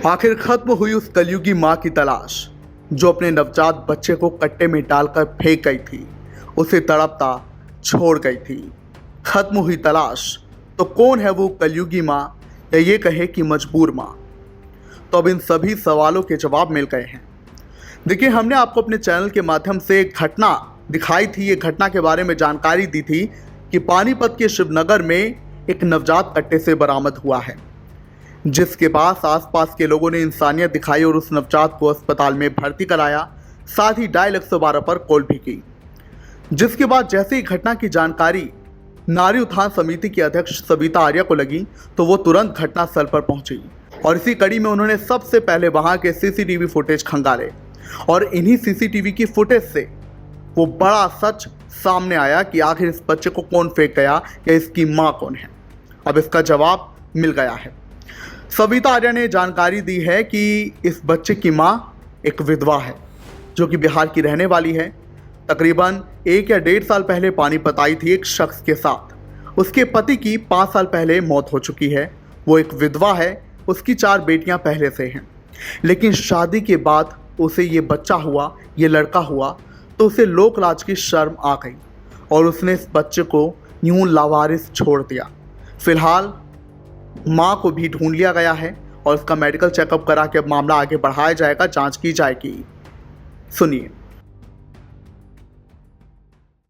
आखिर खत्म हुई उस कलयुगी मां की तलाश जो अपने नवजात बच्चे को कट्टे में डालकर फेंक गई थी, उसे तड़पता छोड़ गई थी। खत्म हुई तलाश। तो कौन है वो कलयुगी मां, या ये कहे कि मजबूर मां? तो अब इन सभी सवालों के जवाब मिल गए हैं। देखिए, हमने आपको अपने चैनल के माध्यम से एक घटना दिखाई थी। ये घटना के बारे में जानकारी दी थी कि पानीपत के शिवनगर में एक नवजात कट्टे से बरामद हुआ है, जिसके बाद आसपास के लोगों ने इंसानियत दिखाई और उस नवजात को अस्पताल में भर्ती कराया। साथ ही डायल 112 पर कॉल भी की। जिसके बाद जैसे ही घटना की जानकारी नारी उत्थान समिति की अध्यक्ष सविता आर्या को लगी, तो वो तुरंत घटनास्थल पर पहुंची और इसी कड़ी में उन्होंने सबसे पहले वहां के सीसीटीवी फुटेज खंगाले और इन्हीं सीसीटीवी की फुटेज से वो बड़ा सच सामने आया कि आखिर इस बच्चे को कौन फेंक गया या इसकी मां कौन है। अब इसका जवाब मिल गया है। सविता आर्या ने जानकारी दी है कि इस बच्चे की मां एक विधवा है जो कि बिहार की रहने वाली है। तकरीबन 1 या 1.5 साल पहले पानीपत आई थी एक शख्स के साथ। उसके पति की 5 साल पहले मौत हो चुकी है। वो एक विधवा है। उसकी 4 बेटियां पहले से हैं, लेकिन शादी के बाद उसे ये बच्चा हुआ, ये लड़का हुआ, तो उसे लोक लाज की शर्म आ गई और उसने इस बच्चे को यूं लावारिस छोड़ दिया। फिलहाल मां को भी ढूंढ लिया गया है और उसका मेडिकल चेकअप करा के अब मामला आगे बढ़ाया जाएगा, जांच की जाएगी। सुनिए।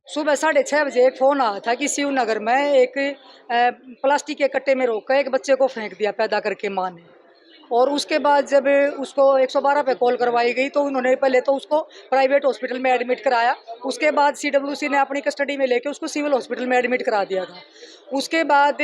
सुबह 6:30 बजे एक फोन आया था कि शिवनगर में एक प्लास्टिक के कट्टे में रोक कर एक बच्चे को फेंक दिया पैदा करके मां ने। और उसके बाद जब उसको 112 पे कॉल करवाई गई तो उन्होंने पहले तो उसको प्राइवेट हॉस्पिटल में एडमिट कराया। उसके बाद सीडब्ल्यूसी ने अपनी कस्टडी में लेके उसको सिविल हॉस्पिटल में एडमिट करा दिया था। उसके बाद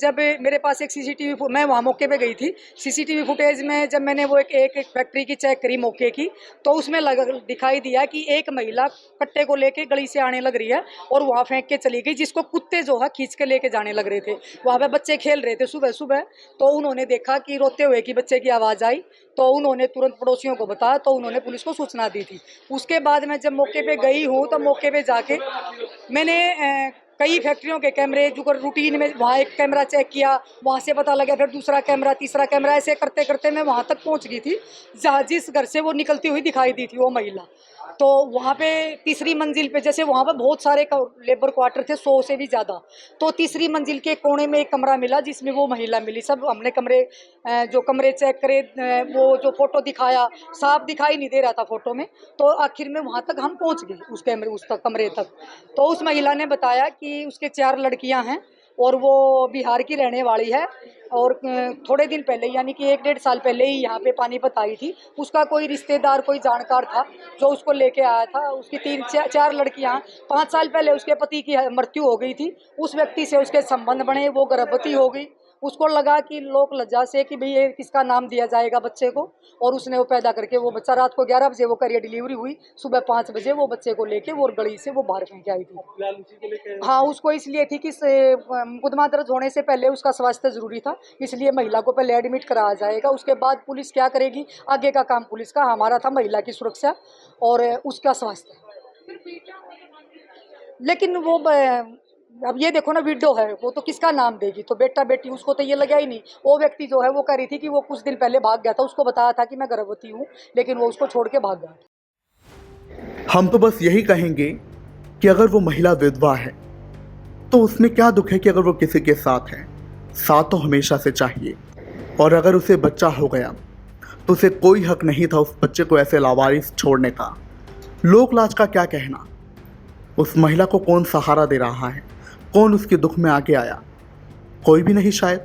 जब मेरे पास एक सीसीटीवी, मैं वहाँ मौके पे गई थी, सीसीटीवी फुटेज में जब मैंने वो एक फैक्ट्री की चेक करी मौके की, तो उसमें दिखाई दिया कि एक महिला कट्टे को लेके गली से आने लग रही है और वहाँ फेंक के चली गई, जिसको कुत्ते जो है खींच के लेके जाने लग रहे थे। वहाँ पे बच्चे खेल रहे थे सुबह सुबह, तो उन्होंने देखा कि रोते हुए कि बच्चे की आवाज़ आई, तो उन्होंने तुरंत पड़ोसियों को बताया, तो उन्होंने पुलिस को सूचना दी थी। उसके बाद मैं जब मौके पे गई हूँ तो मौके पे जाके मैंने कई फैक्ट्रियों के कैमरे जो रूटीन में वहाँ एक कैमरा चेक किया, वहाँ से पता लगा, फिर दूसरा कैमरा, तीसरा कैमरा, ऐसे करते करते मैं वहाँ तक पहुँच गई थी जहाँ जिस घर से वो निकलती हुई दिखाई दी थी वो महिला। तो वहाँ पे तीसरी मंजिल पे, जैसे वहाँ पे बहुत सारे लेबर क्वार्टर थे, 100 से भी ज़्यादा, तो तीसरी मंजिल के कोने में एक कमरा मिला जिसमें वो महिला मिली। सब हमने जो कमरे चेक करे, वो जो फोटो दिखाया साफ दिखाई नहीं दे रहा था फोटो में, तो आखिर में वहाँ तक हम पहुँच गए उस कमरे तक। तो उस महिला ने बताया कि उसके 4 लड़कियाँ हैं और वो बिहार की रहने वाली है और थोड़े दिन पहले, यानी कि 1-1.5 साल पहले ही यहाँ पे पानीपत आई थी। उसका कोई रिश्तेदार, कोई जानकार था जो उसको लेके आया था। उसकी 3-4 लड़कियाँ, 5 साल पहले उसके पति की मृत्यु हो गई थी। उस व्यक्ति से उसके संबंध बने, वो गर्भवती हो गई। उसको लगा कि लोक लज्जा से कि भाई ये किसका नाम दिया जाएगा बच्चे को, और उसने वो पैदा करके वो बच्चा रात को 11 बजे वो करियर डिलीवरी हुई, सुबह 5 बजे वो बच्चे को लेके वो गली से वो बाहर फेंक आई थी। हाँ, उसको इसलिए थी कि मुकदमा दर्ज होने से पहले उसका स्वास्थ्य जरूरी था, इसलिए महिला को पहले एडमिट कराया जाएगा। उसके बाद पुलिस क्या करेगी, आगे का काम पुलिस का। हमारा था महिला की सुरक्षा और उसका स्वास्थ्य। लेकिन वो अब ये देखो ना, विडो है वो, तो किसका नाम देगी? तो बेटा बेटी उसको तो ये लगा ही नहीं। वो व्यक्ति जो है वो कह रही थी कि वो कुछ दिन पहले भाग गया था, उसको बताया था कि मैं गर्भवती हूँ, लेकिन वो उसको छोड़ के भाग गया। हम तो बस यही कहेंगे कि अगर वो महिला विधवा है तो उसमें क्या दुख है कि अगर वो किसी के साथ है। साथ तो हमेशा से चाहिए, और अगर उसे बच्चा हो गया तो उसे कोई हक नहीं था उस बच्चे को ऐसे लावारिस छोड़ने का। लोक लाज का क्या कहना? उस महिला को कौन सहारा दे रहा है? कौन उसके दुख में आगे आया? कोई भी नहीं शायद।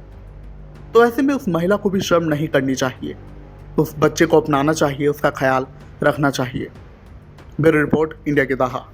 तो ऐसे में उस महिला को भी शर्म नहीं करनी चाहिए, उस बच्चे को अपनाना चाहिए, उसका ख्याल रखना चाहिए। ब्यूरो रिपोर्ट, इंडिया की दाहा।